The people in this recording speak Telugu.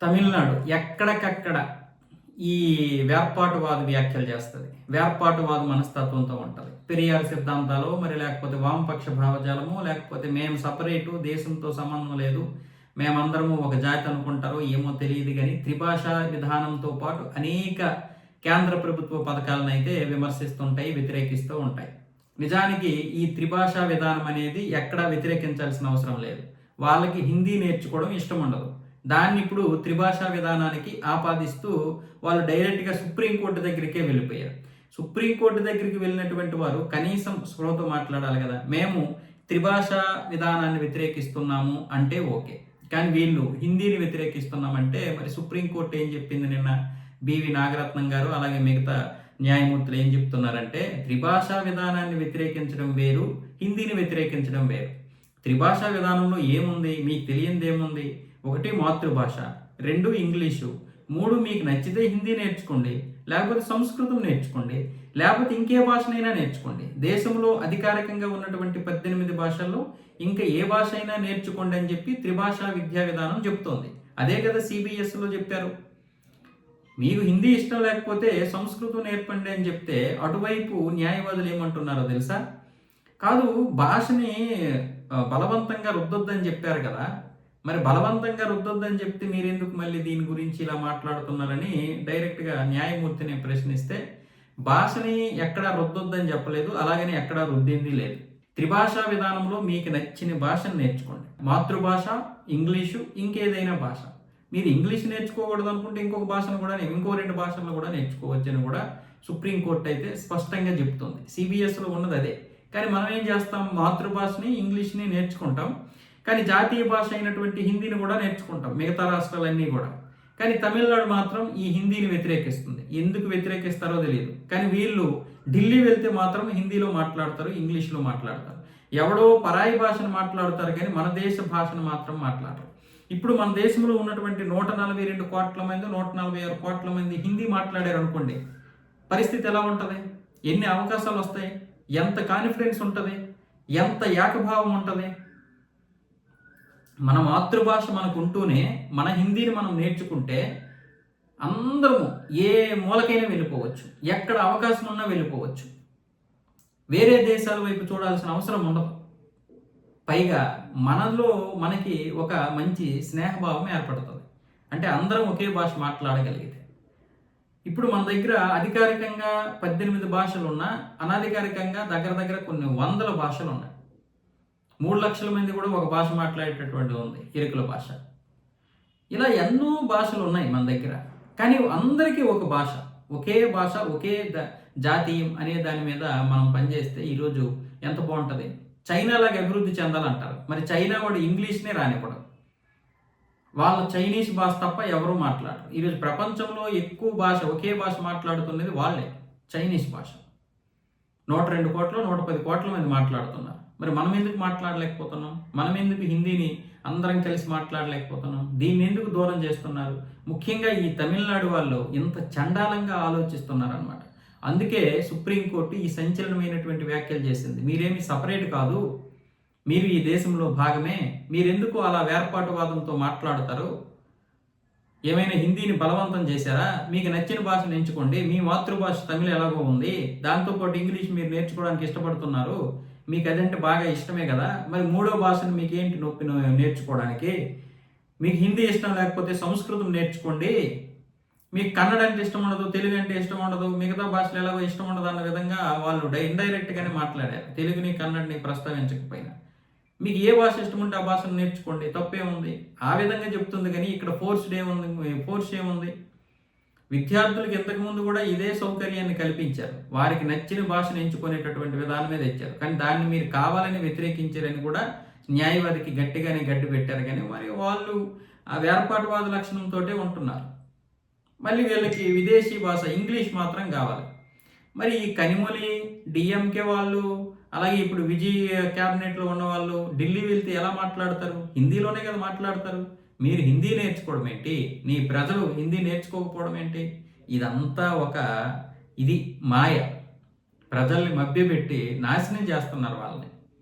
తమిళనాడు ఎక్కడికక్కడ ఈ వేర్పాటువాద వ్యాఖ్యలు చేస్తుంది. వేర్పాటువాద మనస్తత్వంతో ఉంటుంది. పెరియార్ సిద్ధాంతాలు, మరి లేకపోతే వామపక్ష భావజాలము, లేకపోతే మేము సపరేటు, దేశంతో సంబంధం లేదు, మేమందరము ఒక జాతి అనుకుంటారో ఏమో తెలియదు. కానీ త్రిభాషా విధానంతో పాటు అనేక కేంద్ర ప్రభుత్వ పథకాలను అయితే విమర్శిస్తుంటాయి, వ్యతిరేకిస్తూ ఉంటాయి. నిజానికి ఈ త్రిభాషా విధానం అనేది ఎక్కడా వ్యతిరేకించాల్సిన అవసరం లేదు. వాళ్ళకి హిందీ నేర్చుకోవడం ఇష్టం ఉండదు. దాన్ని ఇప్పుడు త్రిభాషా విధానానికి ఆపాదిస్తూ వాళ్ళు డైరెక్ట్గా సుప్రీంకోర్టు దగ్గరికే వెళ్ళిపోయారు. సుప్రీంకోర్టు దగ్గరికి వెళ్ళినటువంటి వారు కనీసం స్పృహతో మాట్లాడాలి కదా. మేము త్రిభాషా విధానాన్ని వ్యతిరేకిస్తున్నాము అంటే ఓకే, కానీ వీళ్ళు హిందీని వ్యతిరేకిస్తున్నామంటే మరి సుప్రీంకోర్టు ఏం చెప్పింది నిన్న? బివి నాగరత్నం గారు అలాగే మిగతా న్యాయమూర్తులు ఏం చెప్తున్నారంటే, త్రిభాషా విధానాన్ని వ్యతిరేకించడం వేరు, హిందీని వ్యతిరేకించడం వేరు. త్రిభాషా విధానంలో ఏముంది? మీకు తెలియంది ఏముంది? 1 మాతృభాష, 2 ఇంగ్లీషు, 3 మీకు నచ్చితే హిందీ నేర్చుకోండి, లేకపోతే సంస్కృతం నేర్చుకోండి, లేకపోతే ఇంకే భాషనైనా నేర్చుకోండి. దేశంలో అధికారికంగా ఉన్నటువంటి 18 భాషల్లో ఇంకా ఏ భాష అయినా నేర్చుకోండి అని చెప్పి త్రిభాషా విద్యా విధానం చెప్తోంది. అదే కదా సిబిఎస్ఈలో చెప్పారు. మీకు హిందీ ఇష్టం లేకపోతే సంస్కృతం నేర్పండి అని చెప్తే అటువైపు న్యాయవాదులు ఏమంటున్నారో తెలుసా? కాదు, భాషని బలవంతంగా రుద్దొద్దని చెప్పారు కదా, మరి బలవంతంగా రుద్దొద్దని చెప్తే మీరెందుకు మళ్ళీ దీని గురించి ఇలా మాట్లాడుతున్నారని డైరెక్ట్గా న్యాయమూర్తిని ప్రశ్నిస్తే, భాషని ఎక్కడా రుద్దొద్దని చెప్పలేదు, అలాగని ఎక్కడా రుద్దింది లేదు. త్రిభాషా విధానంలో మీకు నచ్చిన భాషను నేర్చుకోండి. మాతృభాష, ఇంగ్లీషు, ఇంకేదైనా భాష. మీరు ఇంగ్లీష్ నేర్చుకోకూడదు అనుకుంటే ఇంకొక భాషను కూడా, ఇంకో 2 భాషలను కూడా నేర్చుకోవచ్చని కూడా సుప్రీంకోర్టు అయితే స్పష్టంగా చెప్తుంది. సిబిఎస్లో ఉన్నది అదే. కానీ మనం ఏం చేస్తాం? మాతృభాషని, ఇంగ్లీష్ని నేర్చుకుంటాం, కానీ జాతీయ భాష అయినటువంటి హిందీని కూడా నేర్చుకుంటాం, మిగతా రాష్ట్రాలన్నీ కూడా. కానీ తమిళనాడు మాత్రం ఈ హిందీని వ్యతిరేకిస్తుంది. ఎందుకు వ్యతిరేకిస్తారో తెలియదు. కానీ వీళ్ళు ఢిల్లీ వెళ్తే మాత్రం హిందీలో మాట్లాడతారు, ఇంగ్లీష్లో మాట్లాడతారు. ఎవడో పరాయి భాషను మాట్లాడతారు, కానీ మన దేశ భాషను మాత్రం మాట్లాడరు. ఇప్పుడు మన దేశంలో ఉన్నటువంటి 142 కోట్ల మంది, 146 కోట్ల మంది హిందీ మాట్లాడారు అనుకోండి, పరిస్థితి ఎలా ఉంటుంది? ఎన్ని అవకాశాలు వస్తాయి? ఎంత కాన్ఫిడెన్స్ ఉంటుంది? ఎంత ఏకభావం ఉంటుంది? మన మాతృభాష మనకు ఉంటూనే మన హిందీని మనం నేర్చుకుంటే అందరము ఏ మూలకైనా వెళ్ళిపోవచ్చు, ఎక్కడ అవకాశం ఉన్నా వెళ్ళిపోవచ్చు. వేరే దేశాల వైపు చూడాల్సిన అవసరం ఉండదు. పైగా మనలో మనకి ఒక మంచి స్నేహభావం ఏర్పడుతుంది. అంటే అందరం ఒకే భాష మాట్లాడగలిగితే. ఇప్పుడు మన దగ్గర అధికారికంగా 18 భాషలు ఉన్నా, అనధికారికంగా దగ్గర కొన్ని వందల భాషలు ఉన్నాయి. 3 లక్షల మంది కూడా ఒక భాష మాట్లాడేటటువంటి ఉంది, ఇరుకుల భాష. ఇలా ఎన్నో భాషలు ఉన్నాయి మన దగ్గర. కానీ అందరికీ ఒక భాష, ఒకే భాష, ఒకే జాతీయం అనే దాని మీద మనం పనిచేస్తే ఈరోజు ఎంత బాగుంటుంది. చైనాలాగా అభివృద్ధి చెందాలంటారు. మరి చైనా వాడు ఇంగ్లీష్నే రానివ్వడం, వాళ్ళ చైనీస్ భాష తప్ప ఎవరూ మాట్లాడరు. ఈరోజు ప్రపంచంలో ఎక్కువ భాష, ఒకే భాష మాట్లాడుతున్నది వాళ్ళే, చైనీస్ భాష. 102 కోట్ల 110 కోట్ల మంది మాట్లాడుతున్నారు. మరి మనం ఎందుకు మాట్లాడలేకపోతున్నాం? మనం ఎందుకు హిందీని అందరం కలిసి మాట్లాడలేకపోతున్నాం? దీన్ని ఎందుకు దూరం చేస్తున్నారు? ముఖ్యంగా ఈ తమిళనాడు వాళ్ళు ఇంత చండాలంగా ఆలోచిస్తున్నారు అన్నమాట. అందుకే సుప్రీంకోర్టు ఈ సంచలనమైనటువంటి వ్యాఖ్యలు చేసింది. మీరేమి సపరేట్ కాదు, మీరు ఈ దేశంలో భాగమే, మీరెందుకు అలా వేర్పాటువాదంతో మాట్లాడతారు? ఏమైనా హిందీని బలవంతం చేశారా? మీకు నచ్చిన భాషను ఎంచుకోండి. మీ మాతృభాష తమిళ ఎలాగో ఉంది, దాంతోపాటు ఇంగ్లీష్ మీరు నేర్చుకోవడానికి ఇష్టపడుతున్నారు, మీకు అదంటే బాగా ఇష్టమే కదా. మరి 3వ భాషను మీకేంటి నొప్పి నేర్చుకోవడానికి? మీకు హిందీ ఇష్టం లేకపోతే సంస్కృతం నేర్చుకోండి. మీకు కన్నడ అంటే ఇష్టం ఉండదు, తెలుగు అంటే ఇష్టం ఉండదు, మిగతా భాషలు ఎలాగో ఇష్టం ఉండదు అన్న విధంగా వాళ్ళు ఇండైరెక్ట్గానే మాట్లాడారు. తెలుగుని కన్నడని ప్రస్తావించకపోయినా మీకు ఏ భాష ఇష్టం ఉంటే ఆ భాషను నేర్చుకోండి, తప్పేముంది? ఆ విధంగా చెప్తుంది. కానీ ఇక్కడ ఫోర్స్ ఏముంది? విద్యార్థులకు ఇంతకుముందు కూడా ఇదే సౌకర్యాన్ని కల్పించారు. వారికి నచ్చిన భాషను ఎంచుకునేటటువంటి విధానమే తెచ్చారు. కానీ దాన్ని మీరు కావాలని వ్యతిరేకించారని కూడా న్యాయవాదికి గట్టిగానే గడ్డి పెట్టారు. కానీ మరి వాళ్ళు ఆ వేర్పాటువాద లక్షణంతో ఉంటున్నారు. మళ్ళీ వీళ్ళకి విదేశీ భాష ఇంగ్లీష్ మాత్రం కావాలి. మరి ఈ కనిమొలి డిఎంకే వాళ్ళు, అలాగే ఇప్పుడు విజయ్ క్యాబినెట్లో ఉన్న వాళ్ళు ఢిల్లీ వెళ్తే ఎలా మాట్లాడతారు? హిందీలోనే కదా మాట్లాడతారు. మీరు హిందీ నేర్చుకోవడం ఏంటి? నీ ప్రజలు హిందీ నేర్చుకోకపోవడం ఏంటి? ఇదంతా ఇది మాయ. ప్రజల్ని మభ్యపెట్టి నాశనం చేస్తున్నారు వాళ్ళని.